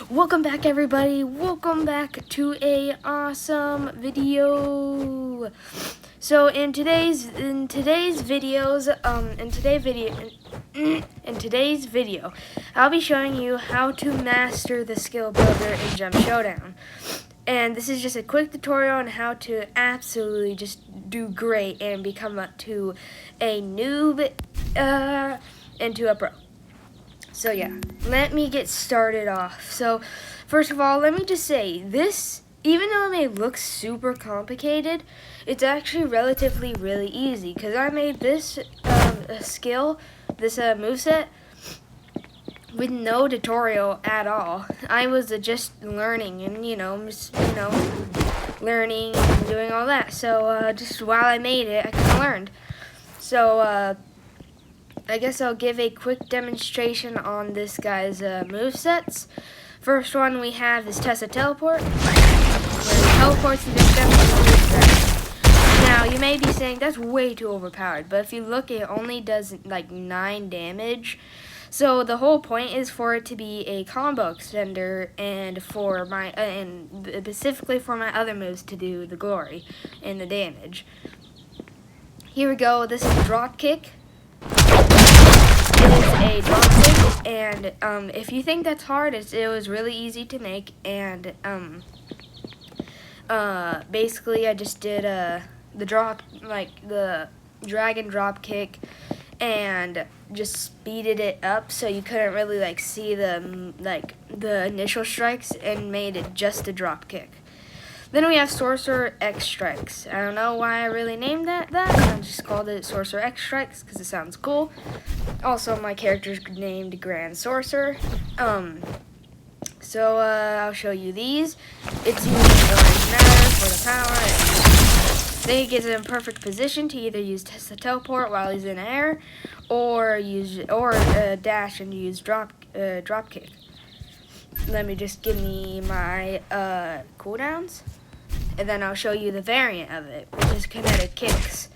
Welcome back, everybody. Welcome back to a awesome video. So in today's video, I'll be showing you how to master the skill builder in Jump Showdown. And this is just a quick tutorial on how to absolutely just do great and become to a noob into a pro. So yeah, let me get started off. So first of all, let me just say this, even though it may look super complicated, it's actually relatively really easy because I made this skill, this moveset, with no tutorial at all. I was just learning and learning and doing all that. So just while I made it, I kind of learned. So I guess I'll give a quick demonstration on this guy's movesets. First one we have is Tessa Teleport, where he teleports and just Now you may be saying that's way too overpowered, but if you look, it only does like 9 damage. So the whole point is for it to be a combo extender, and for my and specifically for my other moves to do the glory and the damage. Here we go. This is drop kick. It is a drop kick, and if you think that's hard, it was really easy to make. And basically, I just did the drag and drop kick, and just speeded it up so you couldn't really see the initial strikes, and made it just a drop kick. Then we have Sorcerer X Strikes. I don't know why I really named that. I just called it Sorcerer X Strikes because it sounds cool. Also, my character's named Grand Sorcerer. So I'll show you these. It's using orange matter for the power. Then he gets in perfect position to either use Tessa Teleport while he's in air, or dash and use drop kick. Let me just give me my cooldowns, and then I'll show you the variant of it, which is kinetic kicks.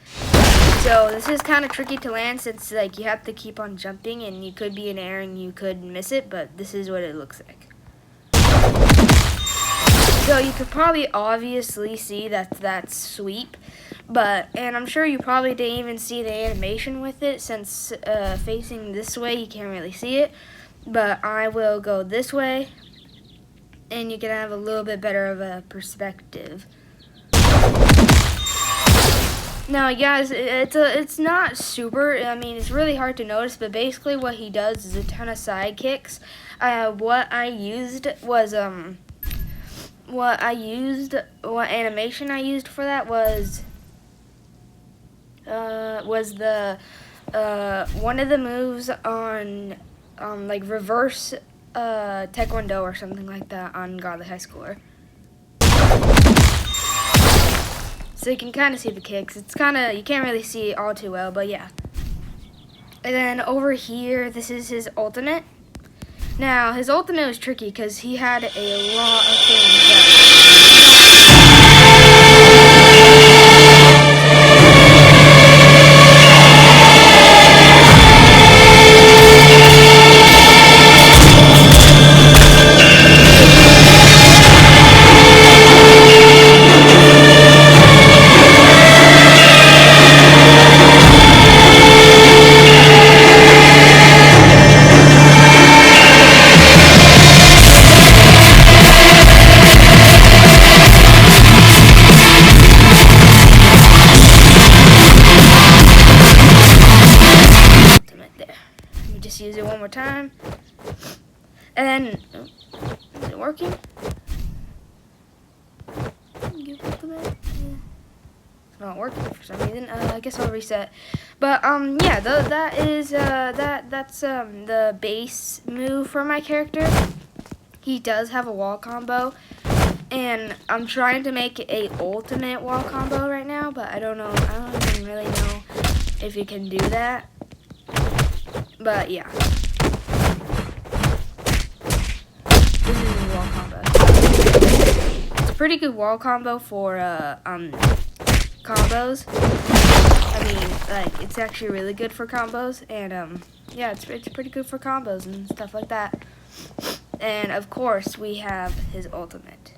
So this is kind of tricky to land since you have to keep on jumping, and you could be in air and you could miss it, but this is what it looks like. So you could probably obviously see that's sweep, and I'm sure you probably didn't even see the animation with it since facing this way you can't really see it. But I will go this way, and you can have a little bit better of a perspective. Now, guys, it's not super. I mean, it's really hard to notice, but basically what he does is a ton of side kicks. What animation I used for that was the one of the moves on reverse taekwondo or something like that on Godly High Schooler. So you can kind of see the kicks. It's you can't really see it all too well, but yeah. And then over here, this is his ultimate. Now, his ultimate was tricky because he had a lot of things Just use it one more time, and then is it working? It's not working for some reason. I guess I'll reset. But yeah, that's the base move for my character. He does have a wall combo, and I'm trying to make a ultimate wall combo right now, but I don't even really know if you can do that. But yeah, this is a wall combo. It's a pretty good wall combo for combos. I mean, it's actually really good for combos, and yeah, it's pretty good for combos and stuff like that. And of course, we have his ultimate.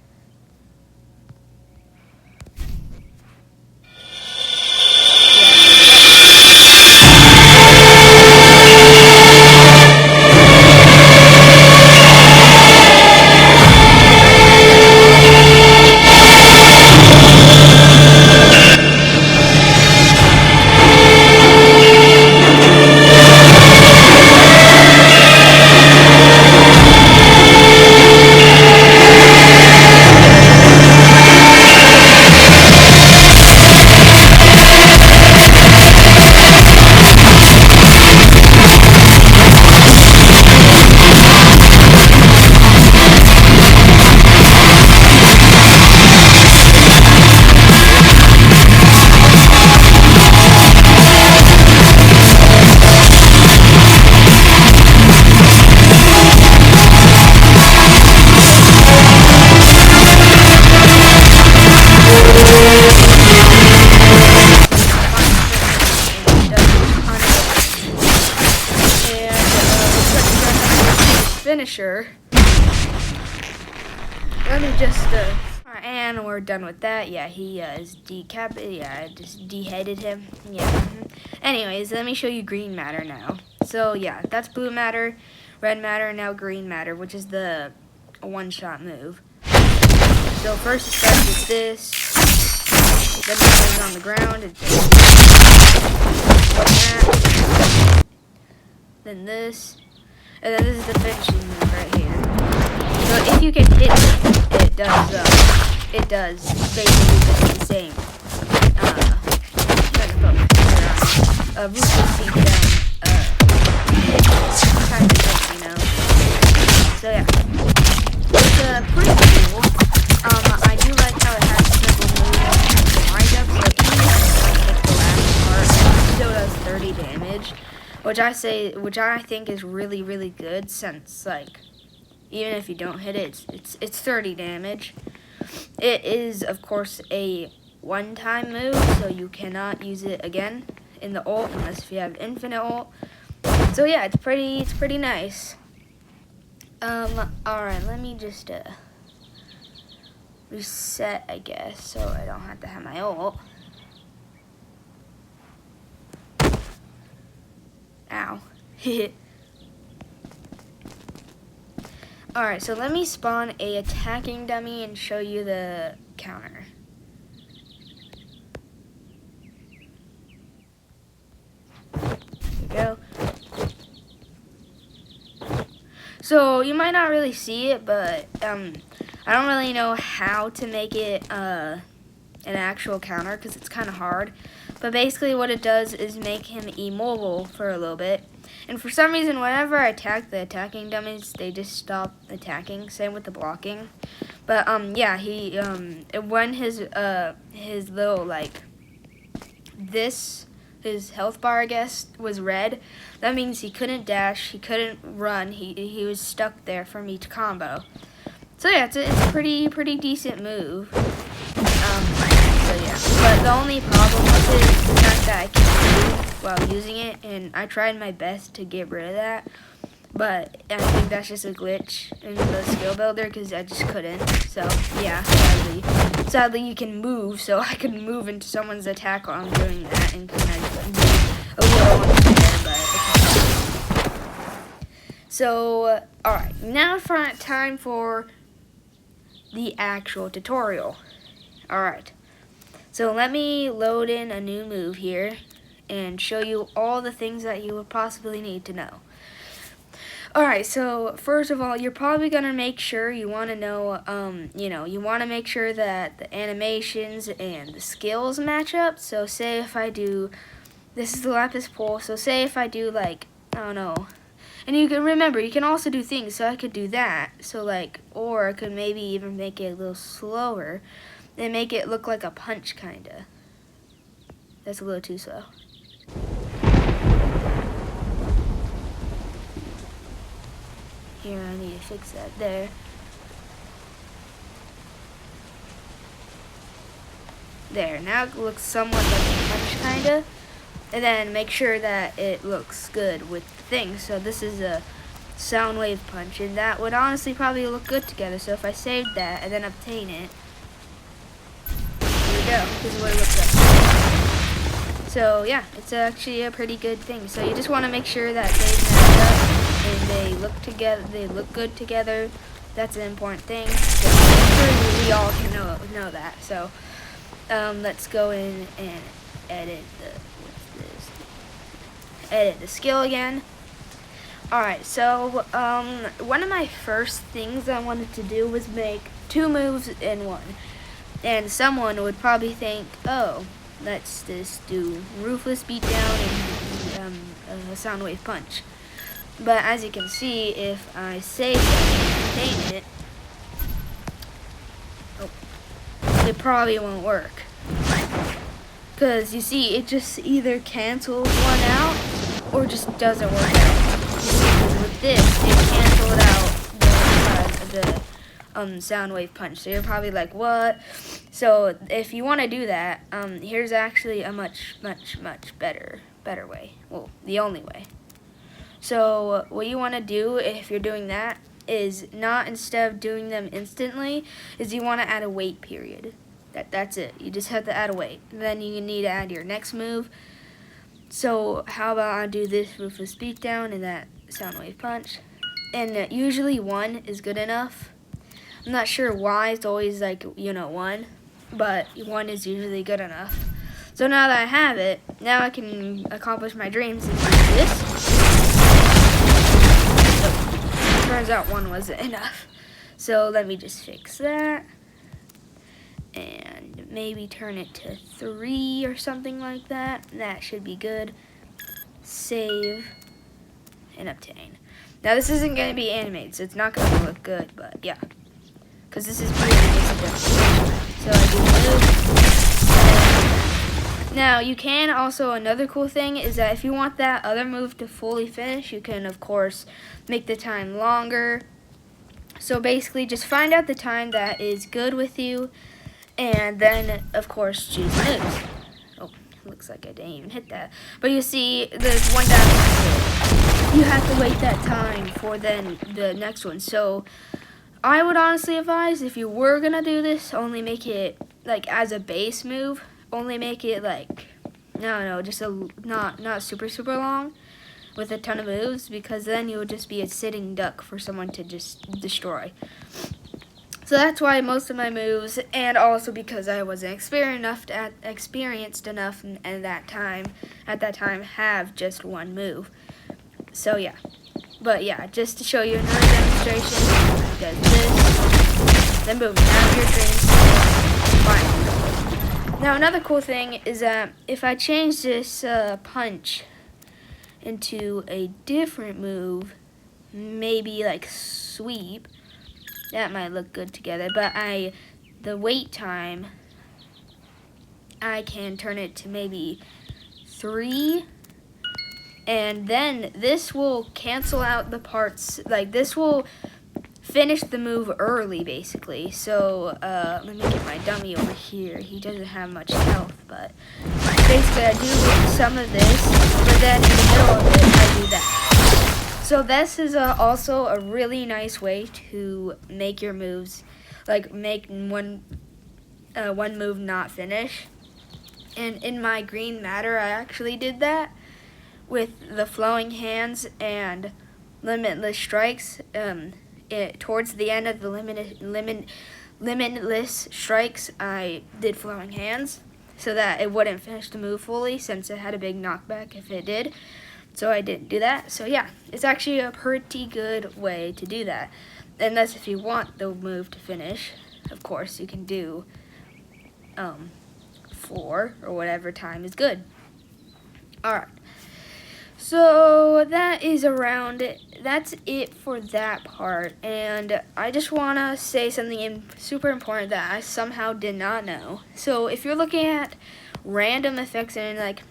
Finisher. Let me just and we're done with that. Yeah, he is decapitated. Yeah, I just deheaded him. Yeah. Anyways, let me show you green matter now. So yeah, that's blue matter, red matter, and now green matter, which is the one-shot move. So first it starts with this. Then it goes on the ground. Then this. And then this is the finishing move right here. So if you can hit it, it does basically the same. Ruthless beat down, kind of thing, you know. So yeah, it's pretty cool. I do like how it has simple moves and wind up. So even if you don't hit the last part, it still does 30 damage. Which I think is really, really good, since like even if you don't hit it, it's 30 damage. It is of course a one-time move, so you cannot use it again in the ult unless if you have infinite ult. So yeah, it's pretty nice. Alright, let me just reset, I guess, so I don't have to have my ult. Ow. Alright, so let me spawn a attacking dummy and show you the counter. Here we go. So you might not really see it, but I don't really know how to make it an actual counter because it's kind of hard. But basically what it does is make him immobile for a little bit. And for some reason, whenever I attack the attacking dummies, they just stop attacking. Same with the blocking. But yeah, he when his little like his health bar, I guess, was red, that means he couldn't dash, he couldn't run, he was stuck there for me to combo. So yeah, it's a pretty decent move. So yeah, but the only problem with it is the fact that I can't move while using it, and I tried my best to get rid of that, but I think that's just a glitch in the skill builder because I just couldn't. So yeah, sadly you can move, so I could move into someone's attack while I'm doing that and kind of do a little unfair, but it's okay. So alright, now time for the actual tutorial. Alright. So let me load in a new move here and show you all the things that you would possibly need to know. Alright, so first of all, you're probably going to make sure you want to know, you want to make sure that the animations and the skills match up. So say if I do, this is the lapis pole, so say if I do like, I don't know, and you can remember, you can also do things, so I could do that, so like, or I could maybe even make it a little slower. And make it look like a punch, kinda. That's a little too slow. Here, I need to fix that there. There, now it looks somewhat like a punch, kinda. And then make sure that it looks good with the thing. So this is a sound wave punch, and that would honestly probably look good together. So if I saved that and then obtain it, here we go. This is what it looks like. So yeah, it's actually a pretty good thing. So you just want to make sure that they match up and they look together. They look good together. That's an important thing. So I'm sure we all can know that. So let's go in and edit the skill again. Alright, so one of my first things I wanted to do was make 2 moves in one. And someone would probably think, oh, let's just do Ruthless Beatdown and Sound Wave Punch. But as you can see, if I save it and obtain it, it probably won't work. Because you see, it just either cancels one out or just doesn't work out. Because with this, it canceled out the sound wave punch. So you're probably like, what? So if you want to do that, here's actually a much better way. Well, the only way. So what you want to do if you're doing that is not, instead of doing them instantly, is you want to add a wait period. That's it. You just have to add a wait. Then you need to add your next move. So how about I do this Ruthless Beatdown and that sound wave punch. And usually 1 is good enough. I'm not sure why it's always like, 1, but 1 is usually good enough. So now that I have it, now I can accomplish my dreams and do this. So, turns out 1 wasn't enough. So let me just fix that. And maybe turn it to 3 or something like that. That should be good. Save and obtain. Now this isn't going to be animated, so it's not going to look good, but yeah. Because this is purely just a demonstration. So I do move. Now you can also, another cool thing is that if you want that other move to fully finish, you can of course make the time longer. So basically just find out the time that is good with you. And then, of course, choose moves. Oh, looks like I didn't even hit that. But you see, there's one down. You have to wait that time for then the next one. So, I would honestly advise, if you were going to do this, only make it, like, as a base move. Only make it, like, no, just not super long with a ton of moves. Because then you would just be a sitting duck for someone to just destroy. So that's why most of my moves, and also because I wasn't experienced enough at that time, have just 1 move. So yeah, but yeah, just to show you another demonstration, does this, then boom, now your dreams. Fine. Now another cool thing is that if I change this punch into a different move, maybe like sweep. That might look good together, but the wait time, I can turn it to maybe 3, and then this will cancel out the parts, like this will finish the move early basically. So let me get my dummy over here. He doesn't have much health, but basically I do some of this, but then in the middle of it I do that. So this is also a really nice way to make your moves, like make one move not finish. And in my green matter, I actually did that with the flowing hands and limitless strikes. Towards the end of the limitless strikes, I did flowing hands so that it wouldn't finish the move fully, since it had a big knockback if it did. So I didn't do that. So yeah, it's actually a pretty good way to do that. And that's if you want the move to finish. Of course, you can do 4 or whatever time is good. Alright. So that's it for that part. And I just want to say something super important that I somehow did not know. So if you're looking at random effects and you're like,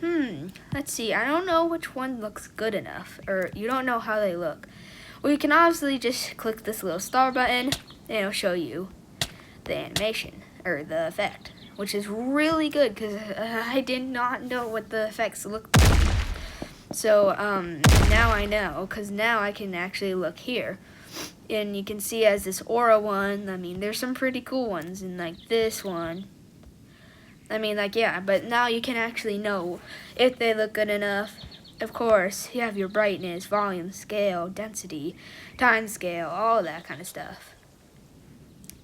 let's see, I don't know which one looks good enough, or you don't know how they look, well, you can obviously just click this little star button and it'll show you the animation or the effect, which is really good because I did not know what the effects looked like. So now I know, because now I can actually look here. And you can see as this aura one, I mean, there's some pretty cool ones, and like this one. I mean, like, yeah, but now you can actually know if they look good enough. Of course, you have your brightness, volume, scale, density, time scale, all that kind of stuff.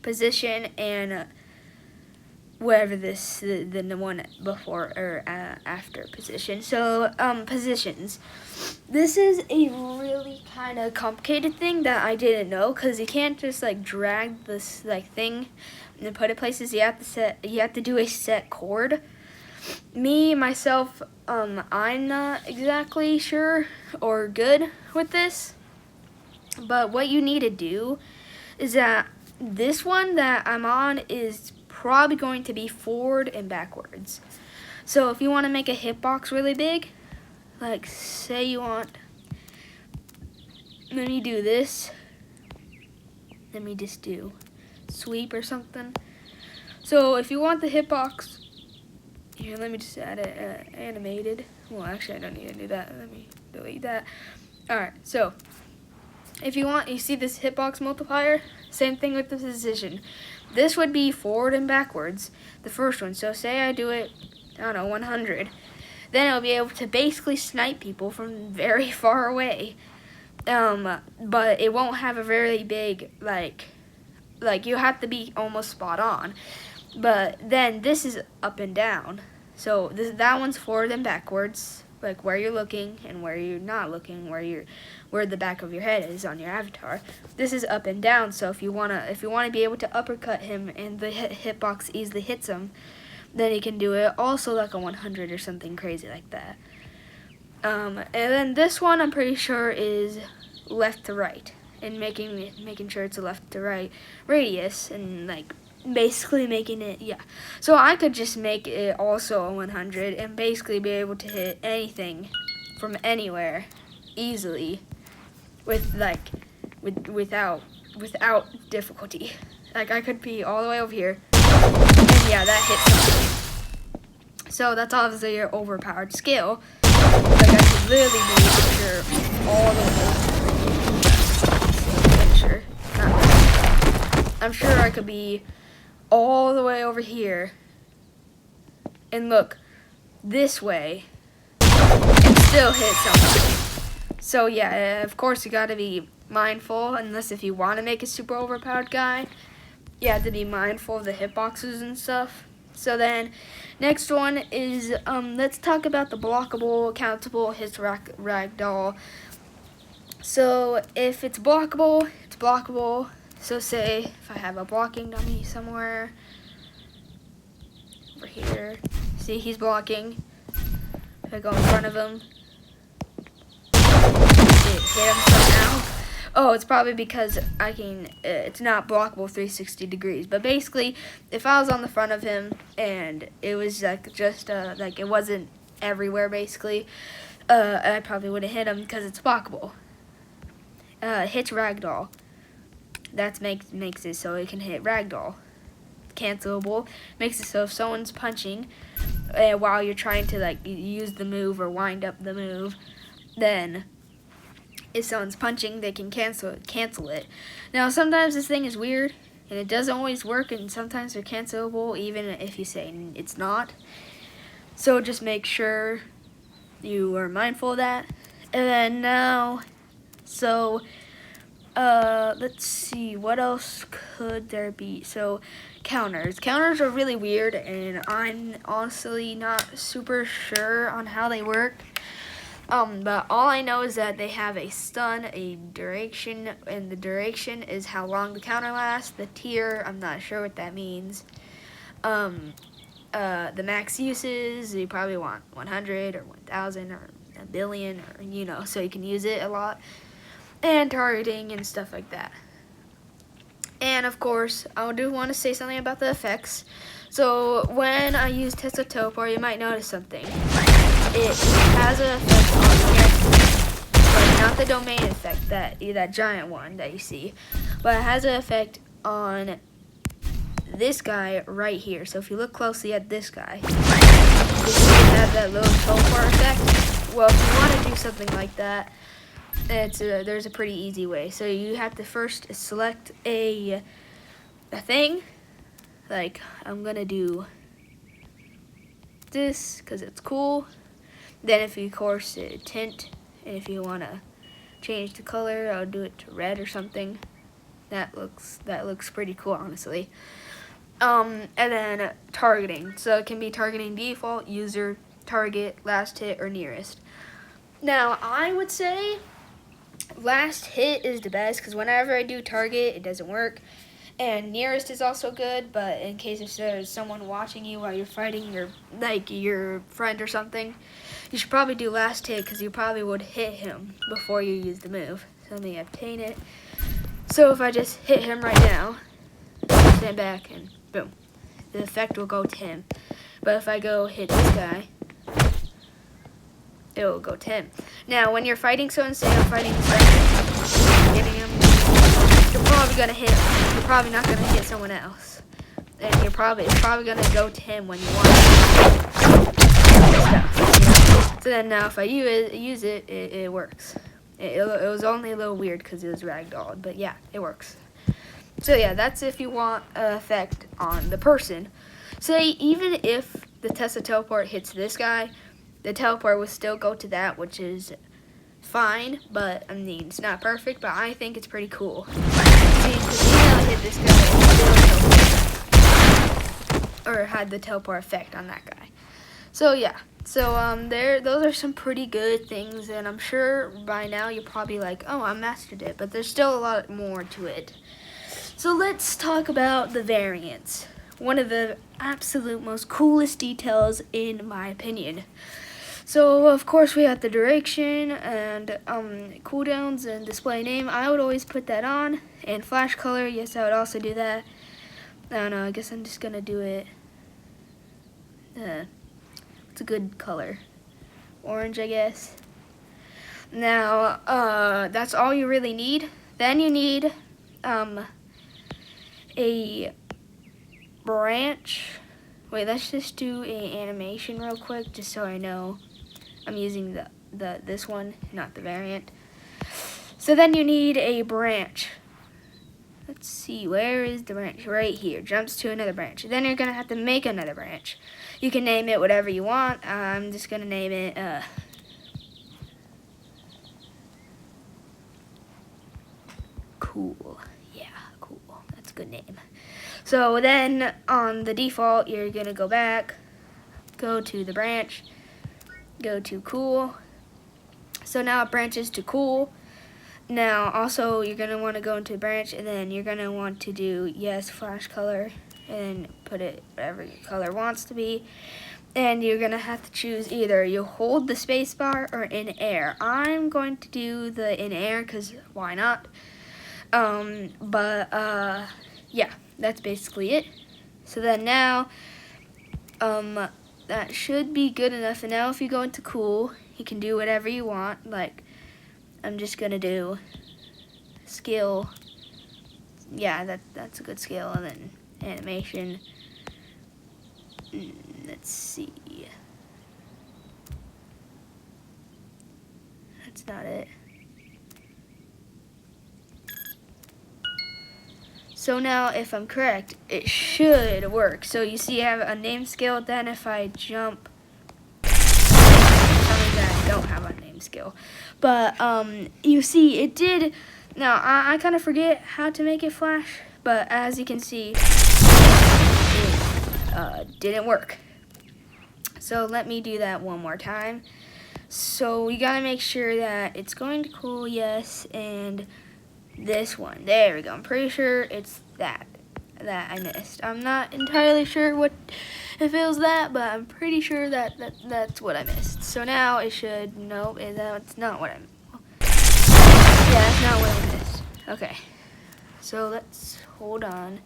Position and whatever this, the one before or after position. So, positions. This is a really kind of complicated thing that I didn't know, because you can't just like drag this like thing and put it places. You have to do a set chord. Myself, I'm not exactly sure or good with this, but what you need to do is that this one that I'm on is probably going to be forward and backwards. So if you want to make a hitbox really big, like say you want, let me do this, let me just do sweep or something. So if you want the hitbox, here, let me just add it animated. Well, actually I don't need to do that. Let me delete that. Alright, so if you want, you see this hitbox multiplier? Same thing with the position. This would be forward and backwards, the first one. So say I do it, I don't know, 100. Then I'll be able to basically snipe people from very far away. But it won't have a very big, like you have to be almost spot on. But then this is up and down. So that one's forward and backwards, like where you're looking and where you're not looking, where the back of your head is on your avatar. This is up and down. So if you wanna be able to uppercut him and the hitbox easily hits him, then you can do it also like a 100 or something crazy like that. And then this one I'm pretty sure is left to right, and making sure it's a left to right radius, and like basically making it, yeah. So I could just make it also a 100 and basically be able to hit anything from anywhere easily without difficulty. Like I could be all the way over here, and yeah, that hits something. So that's obviously your overpowered skill. Like I could literally be all the way. I'm sure I could be all the way over here and look this way and still hit something. So yeah, of course you gotta be mindful, unless if you want to make a super overpowered guy, you have to be mindful of the hitboxes and stuff. So then next one is let's talk about the blockable, countable, hits, ragdoll. So if it's blockable, it's blockable. So say if I have a blocking dummy somewhere over here, see he's blocking. If I go in front of him, hit him somehow. Oh, it's probably because it's not blockable 360 degrees. But basically, if I was on the front of him and it was like just like it wasn't everywhere basically, I probably would have hit him because it's blockable. Hits ragdoll. That makes it so it can hit ragdoll. Cancelable makes it so if someone's punching while you're trying to like use the move or wind up the move, then if someone's punching, they can cancel it. Now sometimes this thing is weird and it doesn't always work, and sometimes they're cancelable even if you say it's not. So just make sure you are mindful of that. And then now, so let's see, what else could there be? So counters are really weird, and I'm honestly not super sure on how they work. But all I know is that they have a stun, a duration, and the duration is how long the counter lasts. The tier, I'm not sure what that means. The max uses, you probably want 100 or 1,000 or a billion, or so you can use it a lot. And targeting and stuff like that. And of course, I do want to say something about the effects. So when I use Tesla Teleport, you might notice something. It has an effect on here, but not the domain effect, that giant one that you see, but it has an effect on this guy right here. So if you look closely at this guy, you see it has that little teleport effect well, if you want to do something like that, there's a pretty easy way. So you have to first select a thing. Like, I'm gonna do this because it's cool. Then if you, of course, tint, and if you want to change the color, I'll do it to red or something. That looks pretty cool, honestly. And then targeting. So it can be targeting default, user, target, last hit, or nearest. Now, I would say last hit is the best because whenever I do target, it doesn't work. And nearest is also good, but in case if there's someone watching you while you're fighting your friend or something, you should probably do last hit because you probably would hit him before you use the move. So let me obtain it. So if I just hit him right now, stand back and boom, the effect will go to him. But if I go hit this guy, it will go to him. Now when you're fighting someone, say I'm fighting this guy, hitting him, you're probably gonna hit him. You're probably not gonna hit someone else. And it's probably gonna go to him when you want stuff. So then now if I use it, it works. It was only a little weird because it was ragdolled, but yeah, it works. So yeah, that's if you want an effect on the person. Say even if the Tesla teleport hits this guy, the teleport will still go to that, which is fine, but I mean, it's not perfect, but I think it's pretty cool. See, because even though I hit this guy, it still or had the teleport effect on that guy. So yeah, so those are some pretty good things, and I'm sure by now you're probably like, oh, I mastered it, but there's still a lot more to it. So let's talk about the variants. One of the absolute most coolest details in my opinion. So of course we have the direction and cooldowns and display name. I would always put that on, and flash color. Yes, I would also do that. I don't know. I guess I'm just gonna do it. It's a good color, orange, I guess. Now that's all you really need. Then you need a branch. Wait, let's just do a animation real quick, just so I know I'm using this one, not the variant. So then you need a branch. Let's see, where is the branch? Right here, jumps to another branch. Then you're gonna have to make another branch. You can name it whatever you want. I'm just gonna name it cool. Yeah, cool. That's a good name. So then on the default, you're gonna go back, go to the branch, go to cool. So now it branches to cool. Now also you're gonna want to go into branch, and then you're gonna want to do yes flash color and put it whatever your color wants to be. And you're gonna have to choose either you hold the space bar or in air. I'm going to do the in air because why not? Yeah, that's basically it. So then now, that should be good enough. And now if you go into cool, you can do whatever you want. Like, I'm just gonna do skill. Yeah, that's a good skill. And then animation. Let's see. That's not it. So now, if I'm correct, it should work. So you see I have a name scale, then if I jump, I don't have a name scale. But you see it did. Now, I kind of forget how to make it flash, but as you can see, it didn't work. So let me do that one more time. So we gotta make sure that it's going to cool, yes, and this one. There we go. I'm pretty sure it's that I missed. I'm not entirely sure what if it was that, but I'm pretty sure that's what I missed. So now it should, nope, that's not what I missed. Yeah, that's not what I missed. Okay. So let's hold on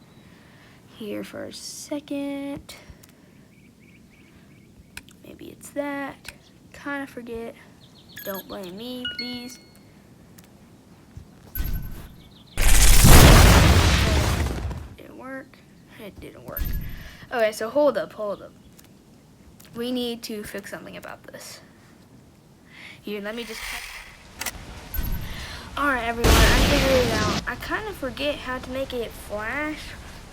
here for a second. Maybe it's that. Kind of forget. Don't blame me, please. It didn't work. Okay, so hold up. We need to fix something about this. Here, let me just check. Alright everyone, I figured it out. I kind of forget how to make it flash,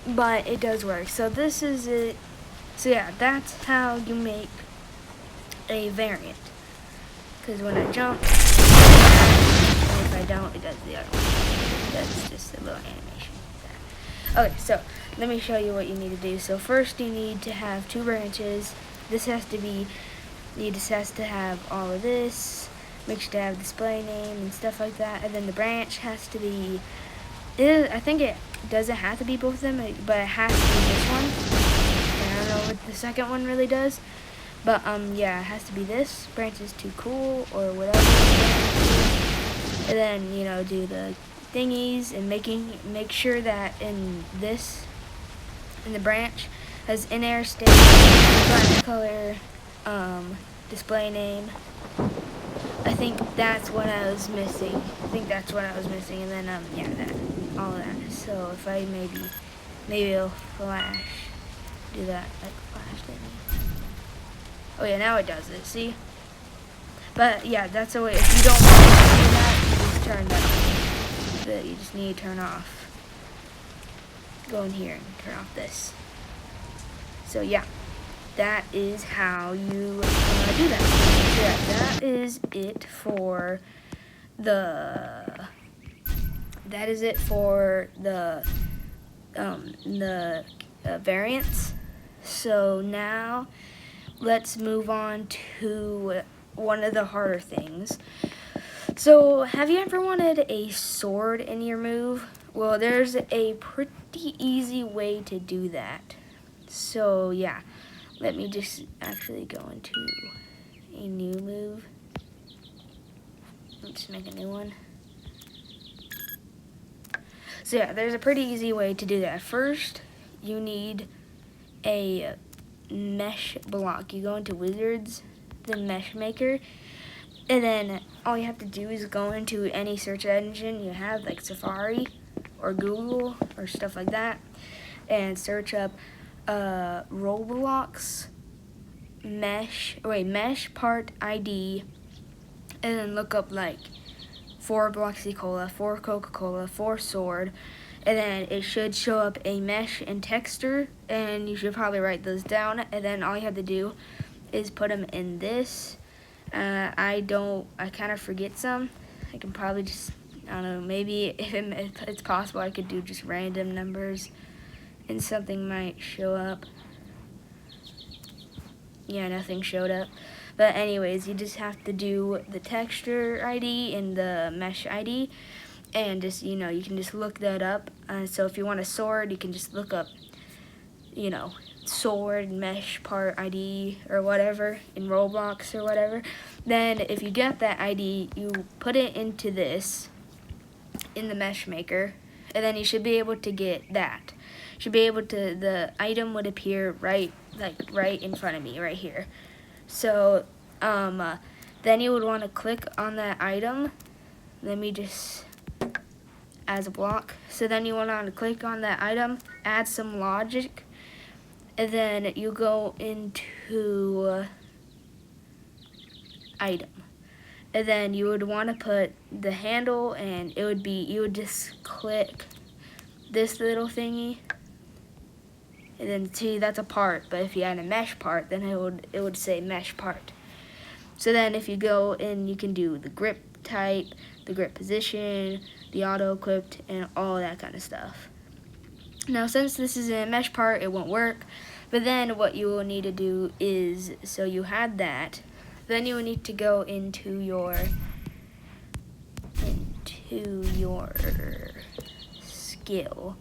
but it does work. So this is it. So yeah, that's how you make a variant. Because when I jump, and if I don't, it does the other one. That's just a little animation. Okay, so let me show you what you need to do. So first you need to have 2 branches. This has to have all of this. Make sure to have display name and stuff like that. And then the branch has to be, I think it doesn't have to be both of them, but it has to be this one. And I don't know what the second one really does. But yeah, it has to be this. Branch is too cool or whatever. And then, you know, do the thingies and make sure that in the branch has in-air state, black color, display name. I think that's what I was missing. And then yeah, that, all that. So if I maybe it'll flash, do that like flash thingy. Oh yeah, now it does it. See? But yeah, that's the way. If you don't want to do that, you just turn that off. You just need to turn off. Go in here and turn off this. So yeah, that is how you do that. So yeah, that is it for the. That is it for the variants. So now let's move on to one of the harder things. So, have you ever wanted a sword in your move? Well, there's a pretty easy way to do that. So, yeah, let me just actually go into a new move. Let's make a new one. So, yeah, there's a pretty easy way to do that. First, you need a mesh block. You go into Wizards, the mesh maker, and then all you have to do is go into any search engine you have, like Safari or Google or stuff like that, and search up Roblox mesh part ID, and then look up like 4 Bloxy Cola, 4 Coca-Cola, 4 sword, and then it should show up a mesh and texture, and you should probably write those down, and then all you have to do is put them in this. I kind of forget some. I can probably just, I don't know, maybe if it's possible I could do just random numbers and something might show up. Yeah, nothing showed up. But anyways, you just have to do the texture ID and the mesh ID, and just, you know, you can just look that up. So if you want a sword, you can just look up, you know, sword mesh part ID or whatever in Roblox or whatever. Then if you get that ID, you put it into this in the mesh maker, and then you should be able to get that. Should be able to, the item would appear right in front of me right here. So then you would want to click on that item. Let me just, as a block. So then you want to click on that item, add some logic, and then you go into item. And then you would want to put the handle, and it would be, you would just click this little thingy, and then see, that's a part. But if you add a mesh part, then it would say mesh part. So then if you go in, you can do the grip type, the grip position, the auto equipped, and all that kind of stuff. Now, since this is a mesh part, it won't work. But then what you will need to do is, so you had that, then you will need to go into your skill.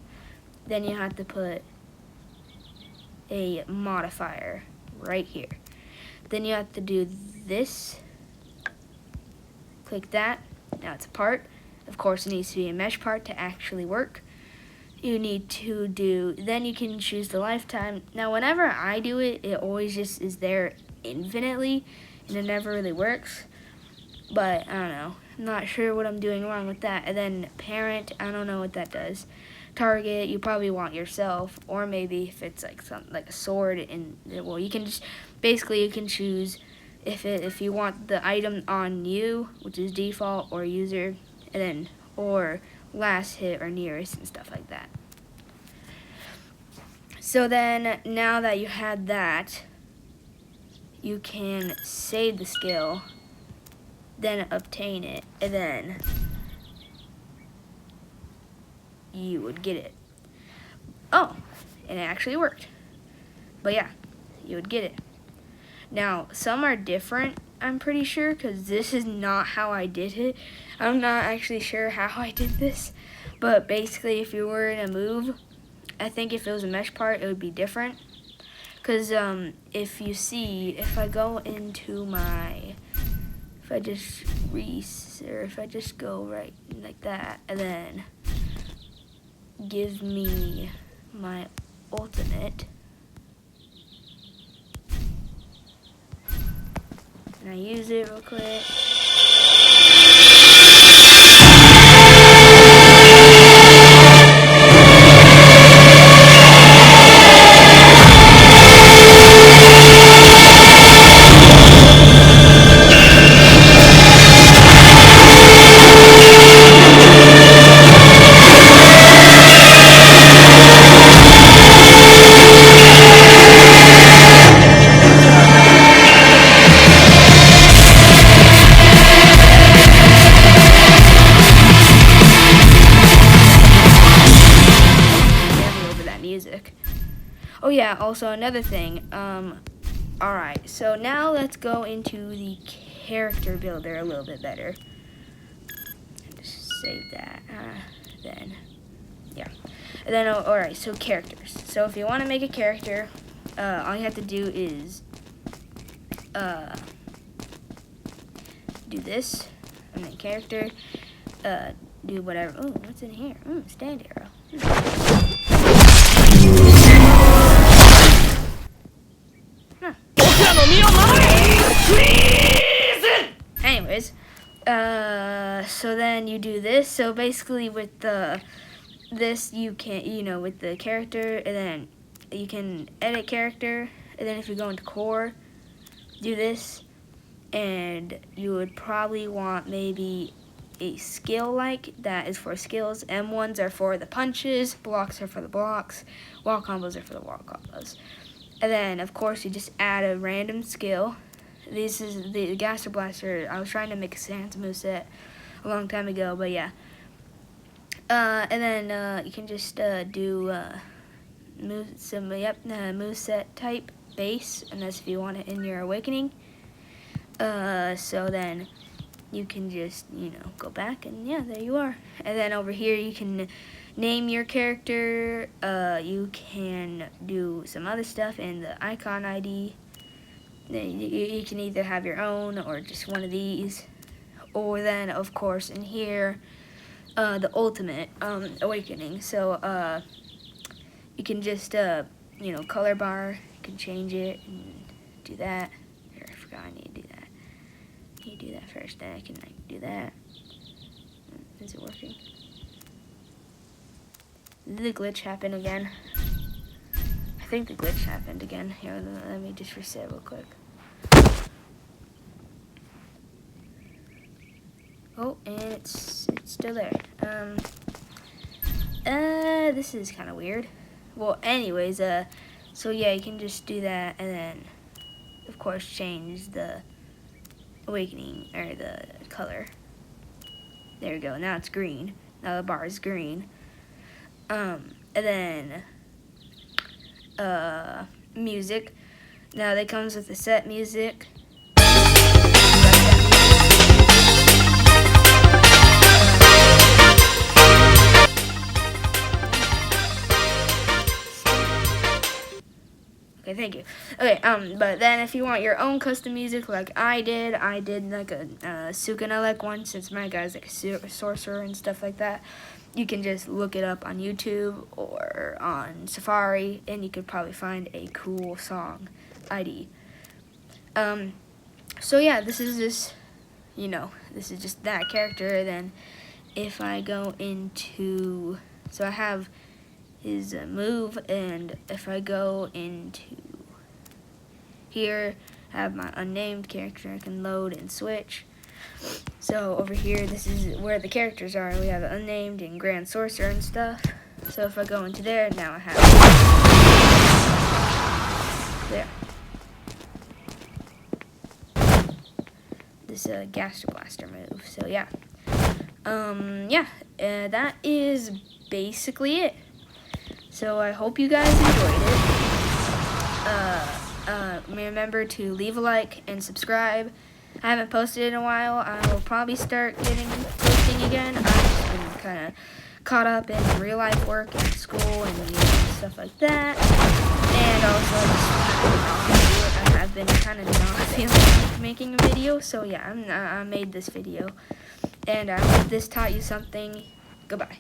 Then you have to put a modifier right here. Then you have to do this. Click that. Now it's a part. Of course, it needs to be a mesh part to actually work. You need to do, then you can choose the lifetime. Now, whenever I do it, it always just is there infinitely, and it never really works. But, I don't know. I'm not sure what I'm doing wrong with that. And then parent, I don't know what that does. Target, you probably want yourself, or maybe if it's like something like a sword, and well, you can just, basically you can choose if you want the item on you, which is default, or user, and then or last hit or nearest and stuff like that. So then now that you had that, you can save the skill, then obtain it, and then you would get it. Oh, and it actually worked. But yeah, you would get it. Now, some are different, I'm pretty sure, because this is not how I did it. I'm not actually sure how I did this. But basically, if you were in a move, I think if it was a mesh part, it would be different. Because if you see, if I go into my, if I just go right like that, and then give me my ultimate, and I use it real quick. Music. Oh yeah, also another thing. Alright, so now let's go into the character builder a little bit better. Just save that. Then, yeah. And then, alright, so characters. So if you want to make a character, all you have to do is do this, and then character, do whatever. Oh, what's in here? Stand arrow. Anyways, so then you do this. So basically with this you can, with the character, and then you can edit character, and then if you go into core, do this, and you would probably want maybe a skill like that is for skills. M1s are for the punches, blocks are for the blocks, wall combos are for the wall combos. And then of course you just add a random skill. This is the Gaster Blaster. I was trying to make a Sans moveset a long time ago, but yeah. And then you can just do moveset type base, and that's if you want it in your awakening. So then you can just, go back, and yeah, there you are. And then over here you can name your character. You can do some other stuff in the icon ID. You can either have your own or just one of these, or then of course in here the ultimate awakening. So you can just color bar, you can change it and do that. Here, I forgot I need to do that. You do that first, then I can do that. Is it working? Did the glitch happen again? I think the glitch happened again. Here, let me just reset real quick. Oh, and it's still there. This is kind of weird. Well, anyways, so yeah, you can just do that, and then, of course, change the awakening, or the color. There we go. Now it's green. Now the bar is green. And then music. Now that comes with the set music. Okay, thank you. Okay, but then if you want your own custom music like I did like a Sukanelec one, since my guy's like a sorcerer and stuff like that. You can just look it up on YouTube or on Safari, and you could probably find a cool song ID. So yeah, this is just, this is just that character. Then if I go into, so I have his move, and if I go into here, have my unnamed character I can load and switch. So over here, this is where the characters are. We have unnamed and Grand Sorcerer and stuff. So if I go into there, now I have there. This Gaster Blaster move. So yeah. That is basically it. So I hope you guys enjoyed it. Remember to leave a like and subscribe. I haven't posted in a while. I will probably start posting again. I've just been kind of caught up in real life work and school and stuff like that. And also I have been kind of not feeling like making a video. So yeah, I made this video. And I hope this taught you something. Goodbye.